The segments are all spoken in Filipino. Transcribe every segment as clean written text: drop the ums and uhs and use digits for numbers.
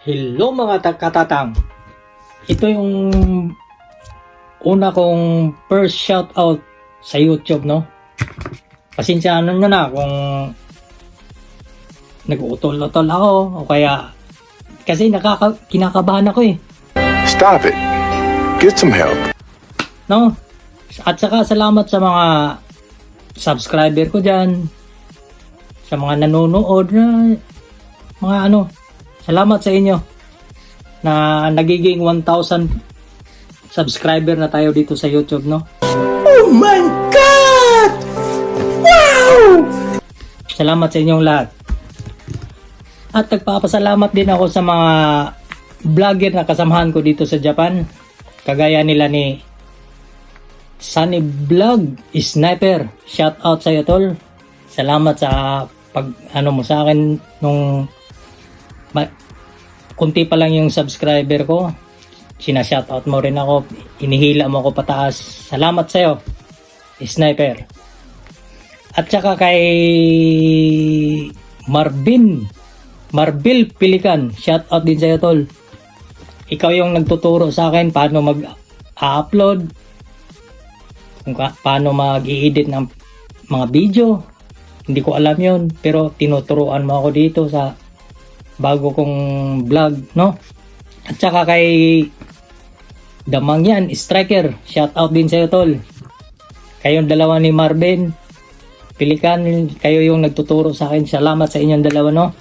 Hello mga katatang. Ito yung una kong first shoutout sa YouTube, no? Pasensyaan nyo na kung nag-utol-utol ako o kaya kasi kinakabahan ako eh. Stop it. Get some help. No? At saka salamat sa mga subscriber ko dyan, sa mga nanonood na mga salamat sa inyo na nagiging 1,000 subscriber na tayo dito sa YouTube, no? Oh my God! Wow! Salamat sa inyong lahat. At nagpapasalamat din ako sa mga vlogger na kasamahan ko dito sa Japan. Kagaya nila ni Sunny Vlog, Sniper. Shout out sa iyo, tol. Salamat sa pag mo sa akin nung kunti pa lang yung subscriber ko. Sina-shoutout mo rin ako. Inihila mo ako pataas. Salamat sa'yo, Sniper. At saka kay Marbil Pilikan. Shoutout din sa'yo, tol. Ikaw yung nagtuturo sa akin paano mag-upload, kung paano mag-i-edit ng mga video. Hindi ko alam yun, pero tinuturuan mo ako dito sa bago kong vlog, no? At saka kay Damangyan Striker, shout out din sa'yo, tol. Kayong dalawa ni Marvin Pilikan, kayo yung nagtuturo sa akin. Salamat sa inyong dalawa, no?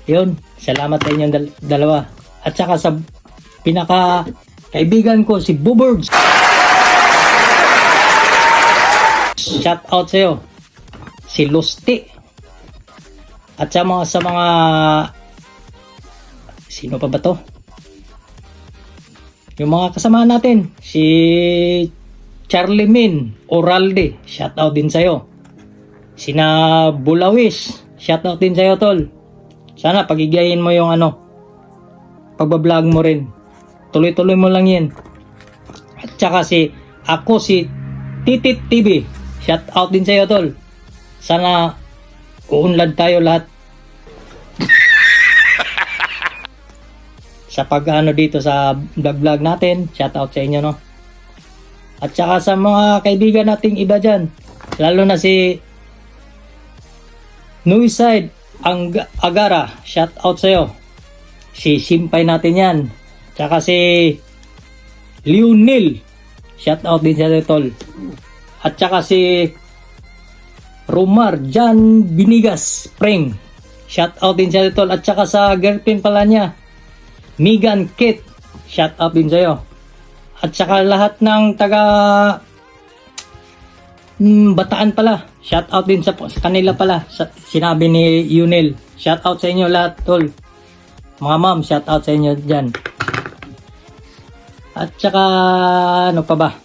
Yun, salamat sa inyong dalawa. At saka sa pinaka kaibigan ko, si Boobirds, shout out sa'yo. Si Lusty. At sa mga sino pa ba to? Yung mga kasama natin, si Charlie Min Oralde, shout out din sa'yo. Sina Bulawis, shout out din sa'yo, tol. Sana pagigayin mo yung pagbablog mo rin. Tuloy-tuloy mo lang yan. At saka si Titit TV, shout out din sa'yo, tol. Sana uunlad tayo lahat sa dito sa vlog natin. Shout out sa inyo, no? At saka sa mga kaibigan nating iba dyan, lalo na si Nuiside Agara, shout out sa'yo. Si Simpay natin yan. Tsaka si Lionel, shout out din sa'yo, tol. At saka si Romar Jan Binigas Spring, shout out din sa'yo, tol. At saka sa girlfriend pala niya, Megan Kit, shout out din sa'yo. At saka lahat ng taga Bataan pala, shout out din sa kanila pala. Sinabi ni Yunel, shout out sa inyo lahat, tol. Mga ma'am, shout out sa inyo dyan. At saka ano pa ba?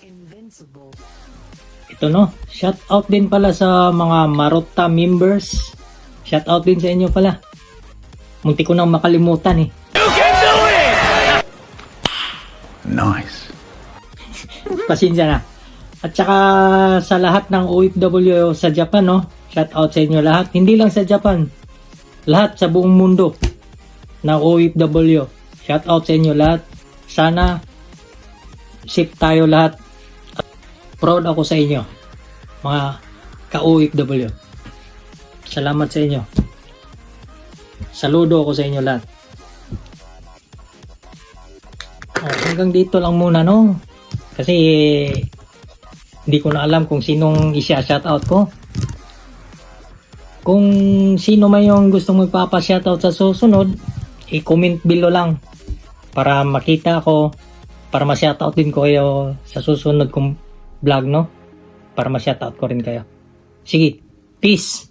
Ito, no, shout out din pala sa mga Marotta members. Shout out din sa inyo pala. Munti ko nang makalimutan eh. You can do it! Nice. Pasensya na. At saka sa lahat ng OFW sa Japan, no, shout out sa inyo lahat. Hindi lang sa Japan, lahat sa buong mundo na OFW. Shout out sa inyo lahat. Sana safe tayo lahat. Proud ako sa inyo, mga ka-OFW. Salamat sa inyo. Saludo ako sa inyo lahat. Hanggang dito lang muna, no? Kasi hindi ko na alam kung sinong i-shoutout ko. Kung sino man yung gustong magpapa-shoutout sa susunod, i-comment below lang para makita ko, para ma-shoutout din ko kayo sa susunod kong vlog, no? Para ma-shoutout ko rin kayo. Sige, peace!